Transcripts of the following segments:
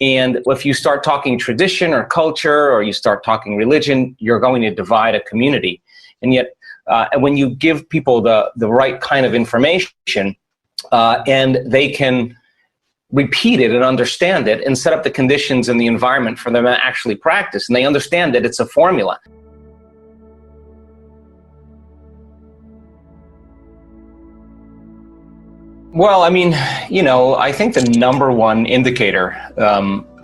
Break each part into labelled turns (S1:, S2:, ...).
S1: And if you start talking tradition or culture, or you start talking religion, you're going to divide a community. And yet, when you give people the right kind of information, and they can repeat it and understand it and set up the conditions and the environment for them to actually practice, and they understand that it's a formula. Well, I mean, I think the number one indicator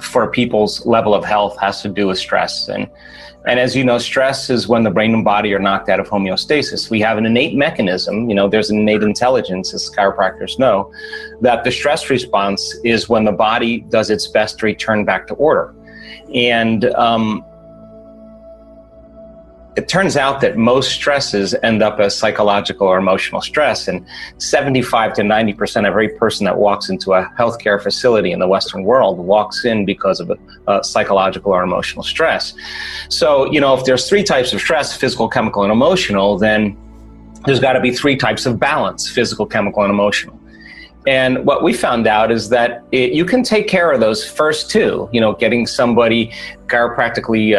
S1: for people's level of health has to do with stress. And as you know, stress is when the brain and body are knocked out of homeostasis. We have an innate mechanism, there's an innate intelligence, as chiropractors know, that the stress response is when the body does its best to return back to order. And it turns out that most stresses end up as psychological or emotional stress, and 75 to 90% of every person that walks into a healthcare facility in the Western world walks in because of a psychological or emotional stress. So, if there's three types of stress, physical, chemical, and emotional, then there's got to be three types of balance, physical, chemical, and emotional. And what we found out is that you can take care of those first two, getting somebody chiropractically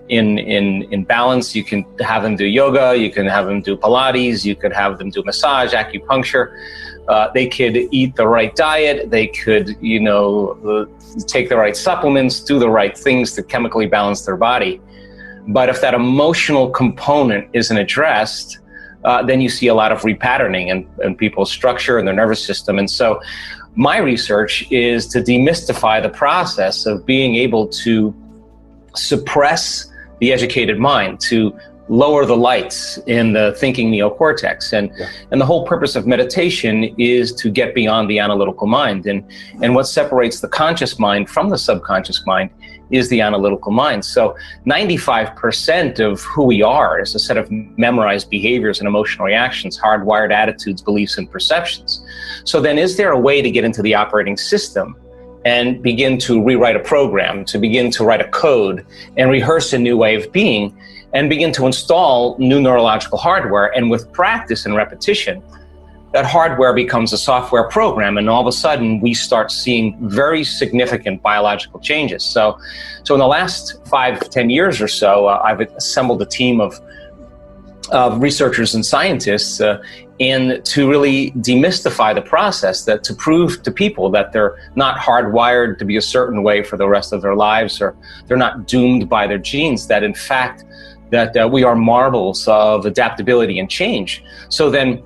S1: in balance. You can have them do yoga, you can have them do Pilates, you could have them do massage, acupuncture. They could eat the right diet, they could, take the right supplements, do the right things to chemically balance their body. But if that emotional component isn't addressed, then you see a lot of repatterning in people's structure and their nervous system. And so my research is to demystify the process of being able to suppress the educated mind, to lower the lights in the thinking neocortex. And the whole purpose of meditation is to get beyond the analytical mind. And what separates the conscious mind from the subconscious mind is the analytical mind. So 95% of who we are is a set of memorized behaviors and emotional reactions, hardwired attitudes, beliefs, and perceptions. So then is there a way to get into the operating system and begin to rewrite a program, to begin to write a code and rehearse a new way of being and begin to install new neurological hardware? And with practice and repetition, that hardware becomes a software program, and all of a sudden we start seeing very significant biological changes. So in the last 5 to 10 years or so, I've assembled a team of researchers and scientists and to really demystify the process, that to prove to people that they're not hardwired to be a certain way for the rest of their lives, or they're not doomed by their genes, that in fact that we are marvels of adaptability and change. So then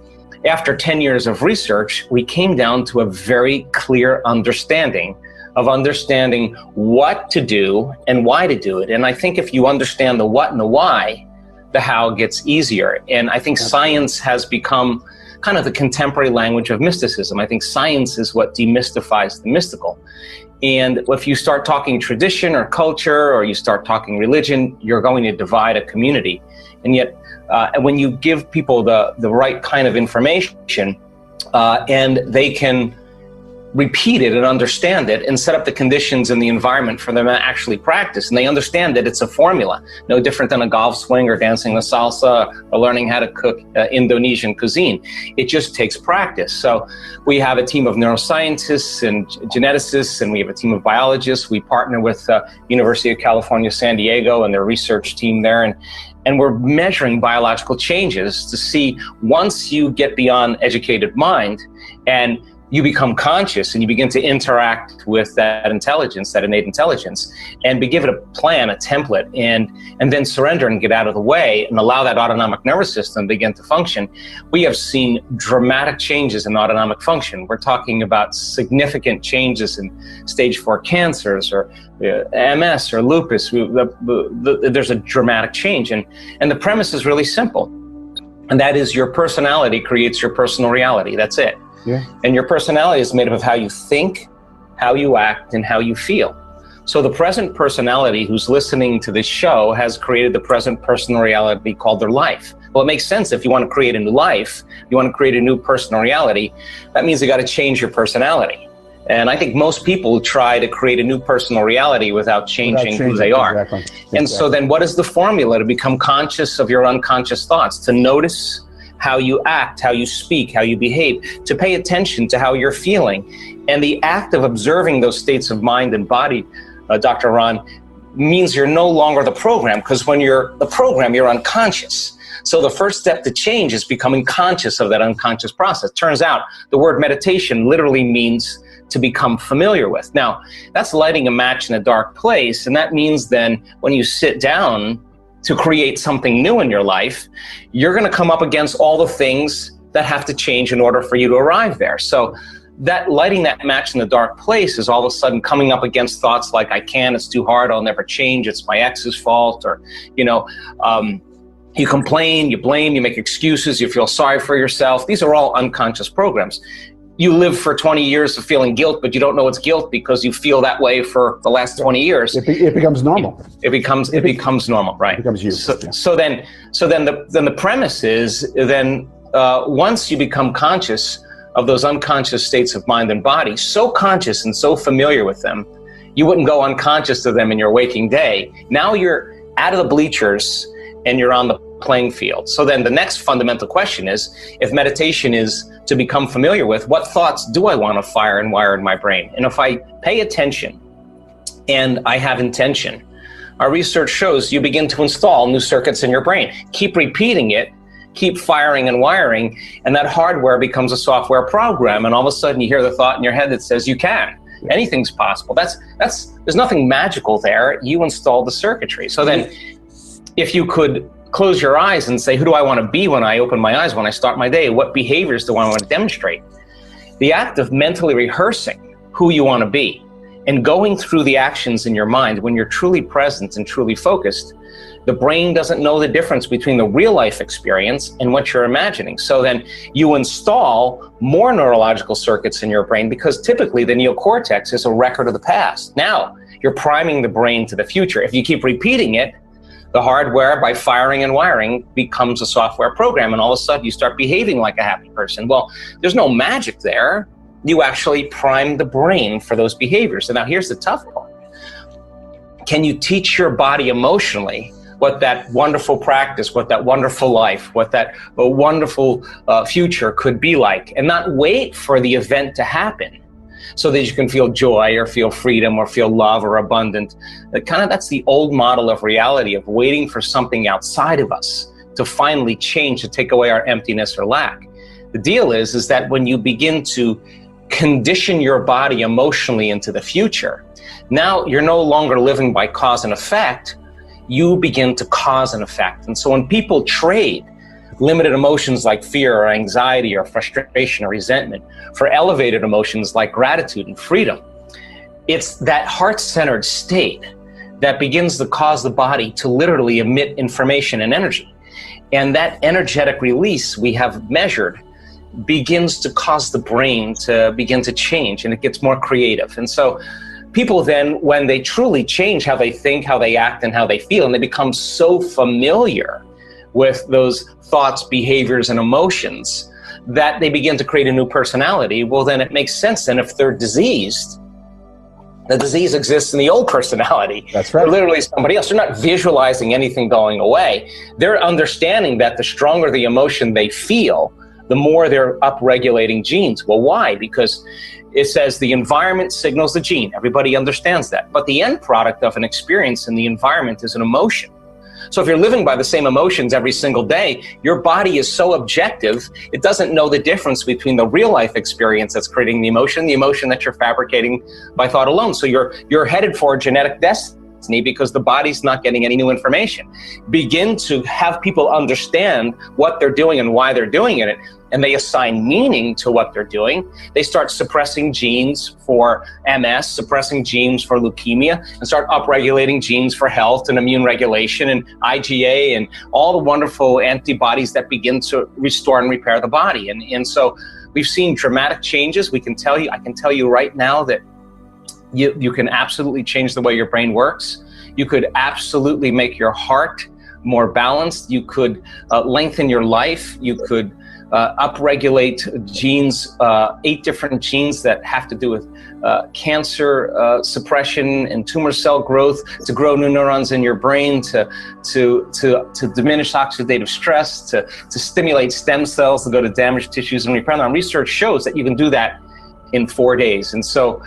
S1: after 10 years of research, we came down to a very clear understanding what to do and why to do it. And I think if you understand the what and the why, the how gets easier. And I think science has become kind of the contemporary language of mysticism. I think science is what demystifies the mystical. And if you start talking tradition or culture, or you start talking religion, you're going to divide a community. And yet, when you give people the right kind of information, and they can repeat it and understand it and set up the conditions and the environment for them to actually practice, and they understand that it's a formula, no different than a golf swing or dancing the salsa or learning how to cook Indonesian cuisine. It just takes practice. So we have a team of neuroscientists and geneticists, and we have a team of biologists. We partner with University of California, San Diego, and their research team there, and we're measuring biological changes to see, once you get beyond educated mind and you become conscious and you begin to interact with that intelligence, that innate intelligence, and give it a plan, a template, and then surrender and get out of the way and allow that autonomic nervous system begin to function, we have seen dramatic changes in autonomic function. We're talking about significant changes in stage 4 cancers or MS or lupus. There's a dramatic change. And the premise is really simple. And that is, your personality creates your personal reality. That's it. Yeah. And your personality is made up of how you think, how you act, and how you feel. So the present personality who's listening to this show has created the present personal reality called their life. Well, it makes sense. If you want to create a new life, you want to create a new personal reality, that means you got to change your personality. And I think most people try to create a new personal reality without changing who they are. Exactly. And so then what is the formula to become conscious of your unconscious thoughts? To notice how you act, how you speak, how you behave, to pay attention to how you're feeling. And the act of observing those states of mind and body, Dr. Ron, means you're no longer the program, because when you're the program, you're unconscious. So the first step to change is becoming conscious of that unconscious process. Turns out the word meditation literally means to become familiar with. Now, that's lighting a match in a dark place, and that means then when you sit down to create something new in your life, you're going to come up against all the things that have to change in order for you to arrive there. So that lighting that match in the dark place is all of a sudden coming up against thoughts like, I can't, it's too hard, I'll never change, it's my ex's fault, or, you complain, you blame, you make excuses, you feel sorry for yourself. These are all unconscious programs. You live for 20 years of feeling guilt, but you don't know it's guilt because you feel that way for the last 20 years.
S2: It becomes normal.
S1: It becomes normal, right?
S2: It becomes you.
S1: So then the premise is then once you become conscious of those unconscious states of mind and body, so conscious and so familiar with them, you wouldn't go unconscious to them in your waking day. Now you're out of the bleachers and you're on the playing field. So then the next fundamental question is, if meditation is to become familiar with, what thoughts do I want to fire and wire in my brain? And if I pay attention and I have intention, our research shows you begin to install new circuits in your brain. Keep repeating it, keep firing and wiring, and that hardware becomes a software program, and all of a sudden you hear the thought in your head that says you can. Anything's possible. There's nothing magical there. You install the circuitry. So then if you could close your eyes and say, who do I want to be when I open my eyes, when I start my day? What behaviors do I want to demonstrate? The act of mentally rehearsing who you want to be and going through the actions in your mind, when you're truly present and truly focused, the brain doesn't know the difference between the real life experience and what you're imagining. So then you install more neurological circuits in your brain, because typically the neocortex is a record of the past. Now you're priming the brain to the future. If you keep repeating it, the hardware, by firing and wiring, becomes a software program, and all of a sudden you start behaving like a happy person. Well, there's no magic there. You actually prime the brain for those behaviors. And now here's the tough part. Can you teach your body emotionally what that wonderful practice, what that wonderful life, what that wonderful future could be like, and not wait for the event to happen so that you can feel joy or feel freedom or feel love or abundant? That's the old model of reality, of waiting for something outside of us to finally change, to take away our emptiness or lack. The deal is that when you begin to condition your body emotionally into the future, now you're no longer living by cause and effect. You begin to cause an effect. And so when people trade limited emotions like fear or anxiety or frustration or resentment for elevated emotions like gratitude and freedom, it's that heart-centered state that begins to cause the body to literally emit information and energy. And that energetic release we have measured begins to cause the brain to begin to change, and it gets more creative. And so people then, when they truly change how they think, how they act, and how they feel, and they become so familiar with those thoughts, behaviors, and emotions that they begin to create a new personality, well, then it makes sense. Then if they're diseased, the disease exists in the old personality.
S2: That's right.
S1: They're literally somebody else. They're not visualizing anything going away. They're understanding that the stronger the emotion they feel, the more they're upregulating genes. Well, why? Because it says the environment signals the gene. Everybody understands that. But the end product of an experience in the environment is an emotion. So if you're living by the same emotions every single day, your body is so objective, it doesn't know the difference between the real life experience that's creating the emotion that you're fabricating by thought alone. So you're headed for a genetic destiny because the body's not getting any new information. Begin to have people understand what they're doing and why they're doing it, and they assign meaning to what they're doing. They start suppressing genes for MS, suppressing genes for leukemia, and start upregulating genes for health and immune regulation and IgA and all the wonderful antibodies that begin to restore and repair the body. And so we've seen dramatic changes. I can tell you right now that you can absolutely change the way your brain works. You could absolutely make your heart more balanced. You could lengthen your life. You could upregulate genes, 8 different genes that have to do with cancer suppression and tumor cell growth, to grow new neurons in your brain, to diminish oxidative stress, to stimulate stem cells to go to damaged tissues and repair them. Research shows that you can do that in 4 days. And so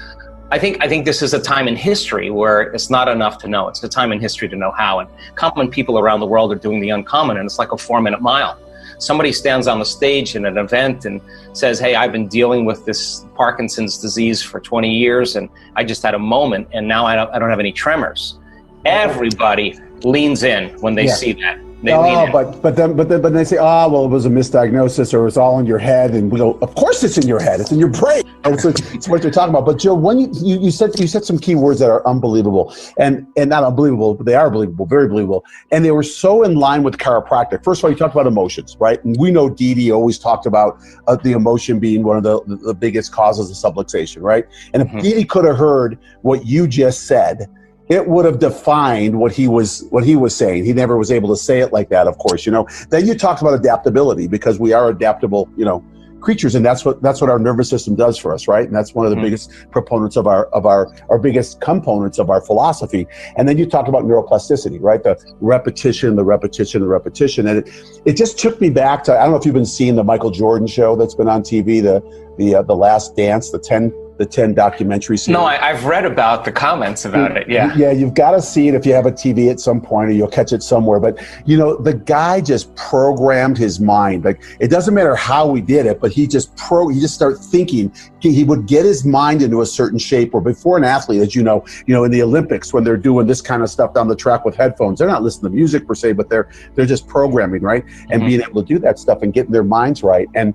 S1: I think this is a time in history where it's not enough to know. It's a time in history to know how. And common people around the world are doing the uncommon, and it's like a 4-minute mile. Somebody stands on the stage in an event and says, hey, I've been dealing with this Parkinson's disease for 20 years, and I just had a moment, and now I don't have any tremors. Everybody leans in when they see that.
S2: But then they say, well, it was a misdiagnosis, or it's all in your head, and we go, of course it's in your head, it's in your brain. It's what you're talking about. But Joe, when you said some key words that are unbelievable, and not unbelievable, but they are believable, very believable, and they were so in line with chiropractic. First of all, you talked about emotions, right? And we know Dee always talked about the emotion being one of the biggest causes of subluxation, right? And if Dee could have heard what you just said, it would have defined what he was saying. He never was able to say it like that, of course, Then you talked about adaptability, because we are adaptable, creatures, and that's what our nervous system does for us, right? And that's one of the biggest proponents of our biggest components of our philosophy. And then you talked about neuroplasticity, right? The repetition. And it just took me back to, I don't know if you've been seeing the Michael Jordan show that's been on TV, the Last Dance, the 10 documentary series.
S1: No, I've read about the comments about it. Yeah.
S2: Yeah, you've got to see it if you have a TV at some point, or you'll catch it somewhere. But, the guy just programmed his mind. Like, it doesn't matter how he did it, but he just started thinking. He would get his mind into a certain shape. Or before an athlete, as in the Olympics, when they're doing this kind of stuff down the track with headphones, they're not listening to music per se, but they're just programming, right? And being able to do that stuff and getting their minds right. And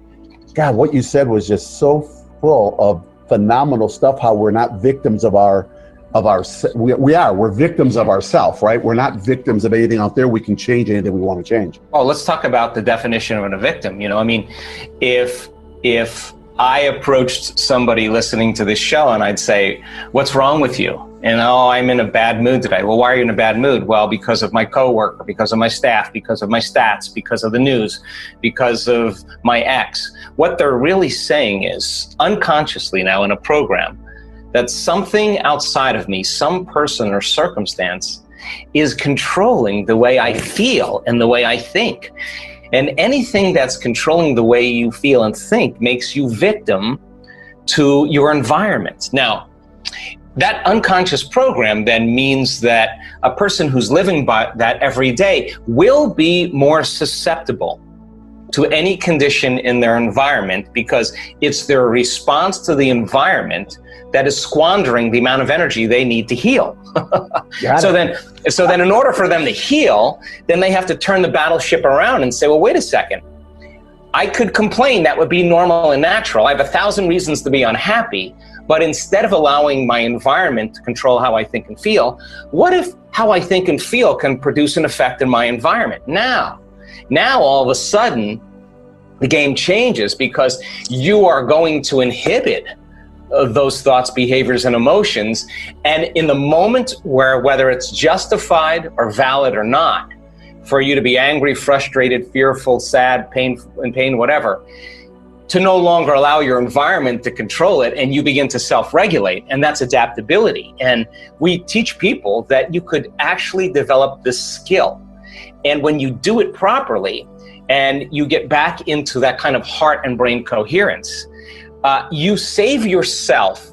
S2: God, what you said was just so full of phenomenal stuff. How we're not victims of we're victims of ourselves, right? We're not victims of anything out there. We can change anything we want to change.
S1: Oh, let's talk about the definition of a victim. If I approached somebody listening to this show and I'd say, what's wrong with you? And, I'm in a bad mood today. Well, why are you in a bad mood? Well, because of my coworker, because of my staff, because of my stats, because of the news, because of my ex. What they're really saying is, unconsciously now in a program, that something outside of me, some person or circumstance, is controlling the way I feel and the way I think. And anything that's controlling the way you feel and think makes you victim to your environment. Now, that unconscious program then means that a person who's living by that every day will be more susceptible to any condition in their environment, because it's their response to the environment that is squandering the amount of energy they need to heal. So then in order for them to heal, then they have to turn the battleship around and say, well, wait a second. I could complain, that would be normal and natural. I have 1,000 reasons to be unhappy. But instead of allowing my environment to control how I think and feel, what if how I think and feel can produce an effect in my environment? Now all of a sudden, the game changes, because you are going to inhibit those thoughts, behaviors, and emotions. And in the moment where, whether it's justified or valid or not, for you to be angry, frustrated, fearful, sad, pain, whatever, to no longer allow your environment to control it, and you begin to self-regulate, and that's adaptability. And we teach people that you could actually develop this skill. And when you do it properly, and you get back into that kind of heart and brain coherence, you save yourself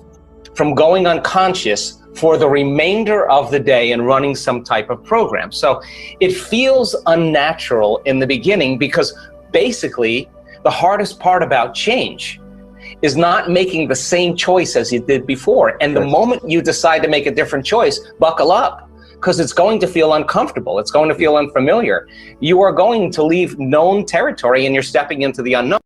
S1: from going unconscious for the remainder of the day and running some type of program. So it feels unnatural in the beginning, because basically, the hardest part about change is not making the same choice as you did before. And the moment you decide to make a different choice, buckle up, because it's going to feel uncomfortable. It's going to feel unfamiliar. You are going to leave known territory, and you're stepping into the unknown.